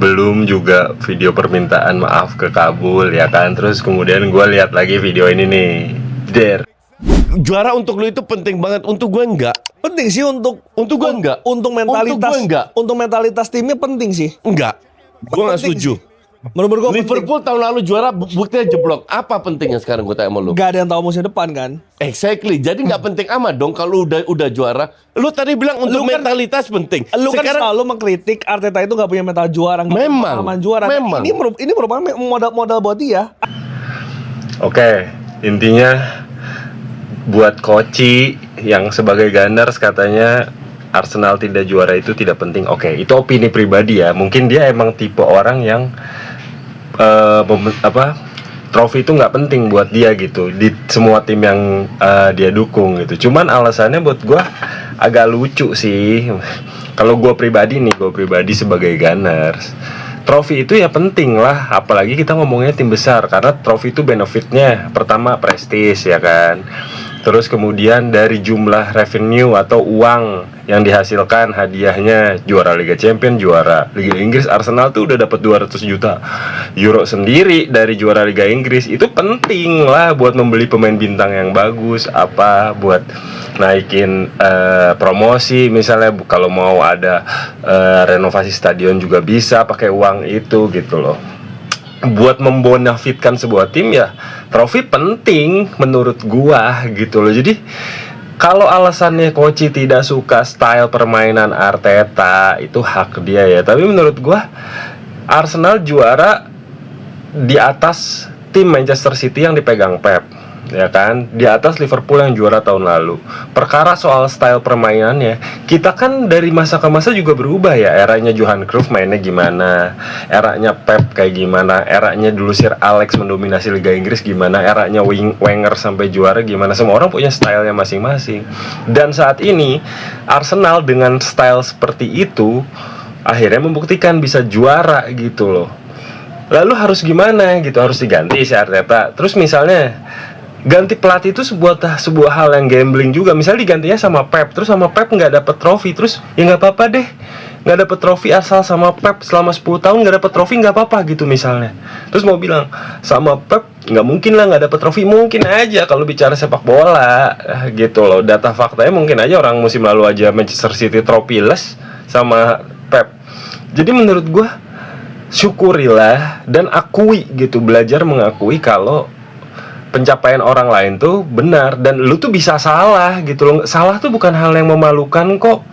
belum juga video permintaan maaf ke kabul ya kan. Terus kemudian gue lihat lagi video ini nih, Der. Juara untuk lu itu penting banget, untuk gue enggak. Penting sih untuk gue enggak. Untuk mentalitas. Untuk gue enggak. Untuk mentalitas timnya penting sih. Enggak. Gue gak Penting setuju. sih. Menurut gue Liverpool tahun lalu juara, buktinya jeblok. Apa pentingnya sekarang gue tanya sama lu? gak ada yang tahu musim depan kan. Exactly. Jadi nggak penting amat dong kalau udah juara. Lu tadi bilang untuk Lu kan- mentalitas penting. Lu kan Sekarang selalu mengkritik Arteta itu gak punya mental juara, nggak punya Memang. pengalaman juara. Memang. Ini merupakan modal buat dia. Oke, intinya buat Koci yang sebagai Gunners katanya Arsenal tidak juara itu tidak penting. Oke, itu opini pribadi ya. Mungkin dia emang tipe orang yang trofi itu nggak penting buat dia gitu di semua tim yang dia dukung gitu. Cuman alasannya buat gue agak lucu sih. Kalau gue pribadi sebagai Gunners, trofi itu ya penting lah, apalagi kita ngomongnya tim besar, karena trofi itu benefitnya pertama prestis ya kan. Terus kemudian dari jumlah revenue atau uang yang dihasilkan, hadiahnya juara Liga Champions, juara Liga Inggris. Arsenal tuh udah dapat 200 juta euro sendiri dari juara Liga Inggris. Itu penting lah buat membeli pemain bintang yang bagus, buat naikin promosi misalnya. Kalau mau ada renovasi stadion juga bisa pakai uang itu gitu loh. Buat membonafitkan sebuah tim ya trofi penting menurut gua gitu loh. Jadi kalau alasannya Koci tidak suka style permainan Arteta, itu hak dia ya. Tapi menurut gua Arsenal juara di atas tim Manchester City yang dipegang Pep, ya kan, di atas Liverpool yang juara tahun lalu. Perkara soal style permainannya, kita kan dari masa ke masa juga berubah ya. Eranya Johan Cruyff mainnya gimana, eranya Pep kayak gimana, eranya dulu Sir Alex mendominasi Liga Inggris gimana, eranya Wenger sampai juara gimana. Semua orang punya stylenya masing-masing. Dan saat ini Arsenal dengan style seperti itu akhirnya membuktikan bisa juara gitu loh. Lalu harus gimana gitu, harus diganti si Arteta. Terus misalnya ganti pelatih itu sebuah hal yang gambling juga. Misalnya digantinya sama Pep, terus sama Pep nggak dapet trofi, terus ya nggak apa-apa deh, nggak dapet trofi asal sama Pep selama 10 tahun nggak dapet trofi nggak apa-apa gitu misalnya. Terus mau bilang sama Pep nggak mungkin lah nggak dapet trofi, mungkin aja kalau bicara sepak bola gitu loh. Data faktanya mungkin aja orang musim lalu aja Manchester City tropiless sama Pep. Jadi menurut gue syukurilah dan akui gitu, belajar mengakui kalau pencapaian orang lain tuh benar dan lu tuh bisa salah gitu loh. Salah tuh bukan hal yang memalukan kok.